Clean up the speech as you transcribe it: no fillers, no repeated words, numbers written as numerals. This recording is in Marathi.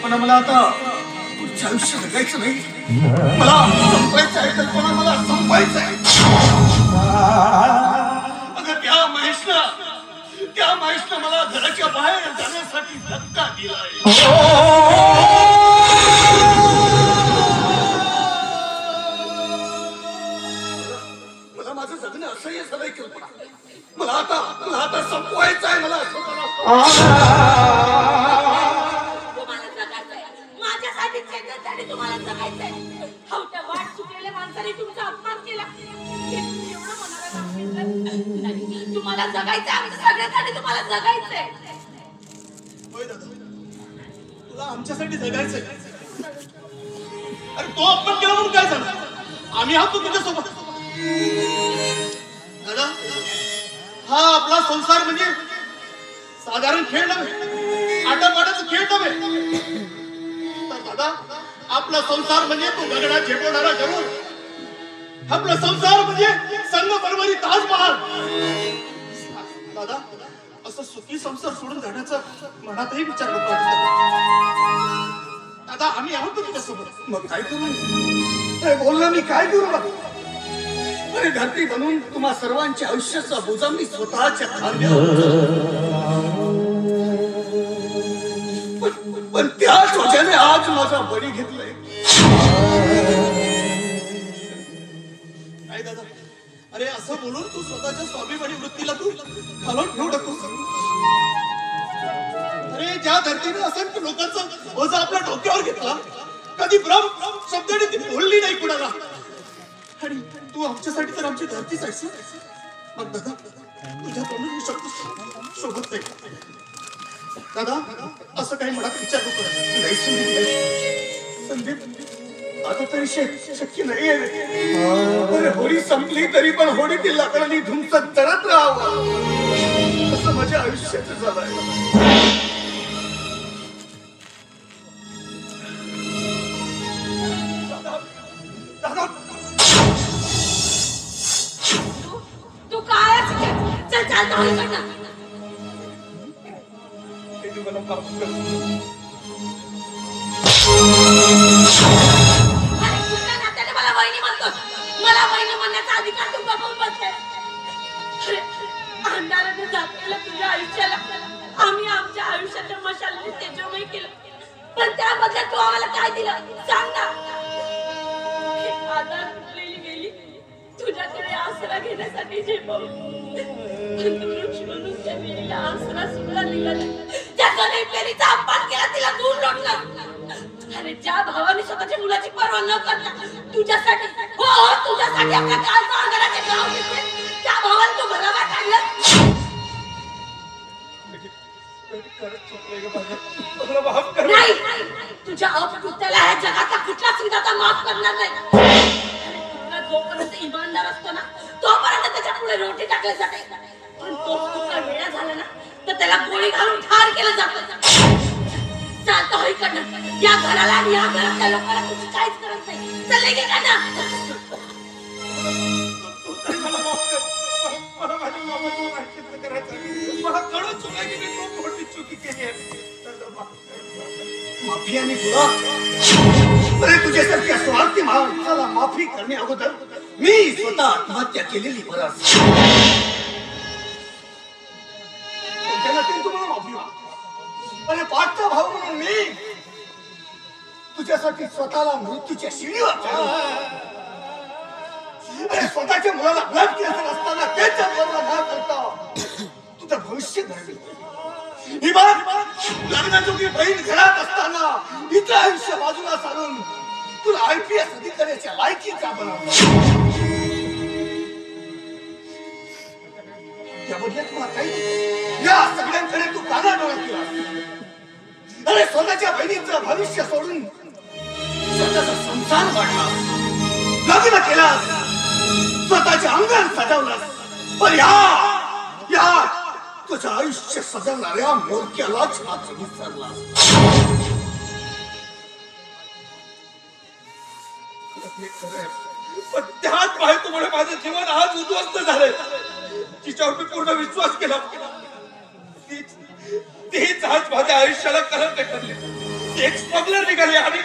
कल्पना मला आता पुढच्या आयुष्य जगायचं नाही. मला संपायचं आहे कल्पना, मला संपायचं आहे. अगं त्या महेशनं मला घराच्या बाहेर जाण्यासाठी धक्का दिलाय. मला माझं जगणं असह्य झालंय कल्पना. मला आता संपवायचं आहे. मला माझ्यासाठी जगण्यासाठी तुम्हाला जगायचंय. हवट्या वाट चुकलेल्या माणसाने तुमचा अपमान केला. एवढं मनाला नाही, तुम्हाला जगायचंय. आमच्या सगळ्यासाठी तुम्हाला जगायचंय. होय दादा, तुला आमच्यासाठी जगायचंय. अरे तो अपमान केला म्हणून काय झालं? आम्ही आहोत तुझ्यासोबत. दादा, हा आपला संसार म्हणजे साधारण खेळ नव्हे, आटापाटाचा खेळ नव्हे. दादा, आपला संसार म्हणजे तो दगडात झेपवणारा जरूर. आपला संसार म्हणजे संग बरोबरी ताजमहाल. दादा, असं सुखी संसार सोडून जाण्याचा मनातही विचार नको. दादा, आम्ही आहोत तुझ्यासोबत. मग काय करू? बोल ना, मी काय करू? अरे धरती बनून तुम्हा सर्वांच्या आयुष्याचा बोजा मी स्वतःच्या खांद्यावर. पण त्याच वजने आज माझा बळी घेतलाय. काय दादा, अरे असं बोलून तू स्वतःच्या स्वाभिमानी वृत्तीला तू घालून ठेवू नकोस. अरे ज्या धरतीने असंख्य लोकांचा बोजा आपल्या डोक्यावर घेतला, कधी भ्रम शब्दाने ती बोलली नाही कुणाला. आणि तू आमच्यासाठी तर आमची धरतीच आहेस. मग दादा, तुझ्या तोंडून शब्द शोभत नाही. दादा, असं काही मनात विचार नको. संदीप, आता तरी शक्य नाही आहे. होळी संपली तरी पण होळीतील लाकडांनी धुमसत चढत राहावं असं माझ्या आयुष्याचं झालंय. तू काय चल चल मला वहिनी म्हणतो. मला वहिनी म्हणण्याचा अधिकार तू गमावून बसलाय. अंधाराने झाकलेलं तुझ्या आयुष्याला आम्ही आमच्या आयुष्याच्या मशालीने तेजोमय केलं. पण त्यामध्ये तू आम्हाला काय दिलं सांग ना. आता तुटलेली गेली तुझ्याकडे आसरा घेण्यासाठी वृक्ष म्हणून त्या वेळीला आसरा सुद्धा निघाला. त्याचा नेपलेलीचा अपमान केला, तिला दूर लोटला. अरे ज्या भावाने स्वतःच्या मुलाची पर्वा न करता तुझ्यासाठी तुझ्यासाठी आपल्या काळचा अंगाराचे गाव घेतले, त्या भावाने तू घराबाहेर काढलं. नाही, तुझ्या अपकृत्याला ह्या जगाचा कुठलाच विधाता माफ करणार नाही. जोपर्यंत इमानदार असतो ना तोपर्यंत त्याच्या पुढे रोटी टाकली जाते. पण तो तुका वेळा झाला ना तर त्याला गोळी घालून ठार केलं जातं. चालतं होई कडनं या घराला आणि या घरातल्या लोकांना तुझी काहीच करत नाही. चल गे का ना. माफी आणि तुला अरे तुझ्यासारख्या स्वार्थी माणसाला माफी करणे अगोदर मी स्वतः आत्महत्या केलेली बरं. तुम्हाला माफी अरे पाठचा भाऊ म्हणून मी तुझ्यासाठी स्वतःला मृत्यूच्या शिडीवर अरे स्वतःच्या मुलाला ब्लड कॅन्सर असताना त्याच्या न करता तुझं भविष्य घडविलं. ही बात लग्नाची बहीण घरात असताना इथं आयुष्य बाजूला सारून तुला IPS अधिकाऱ्याच्या लायकीचा बनवलं. त्या बदल्यात तुला काही या सगळ्यांकडे तू काना डोळा केला. अरे स्वतःच्या बहिणीचं भविष्य सोडून स्वतःचा संसार वाढला, लग्न केला, स्वतःच्या अंगण सजवलं. पण या तुझं आयुष्य सजवणाऱ्या मोरक्यालाच हाच विसरला. पण त्याच माहितीमुळे माझं जीवन आज उद्ध्वस्त झालंय. तिच्यावर मी पूर्ण विश्वास केला, तीच आज माझ्या आयुष्याला कलंक ठरली. ते स्मगलर निघाले आणि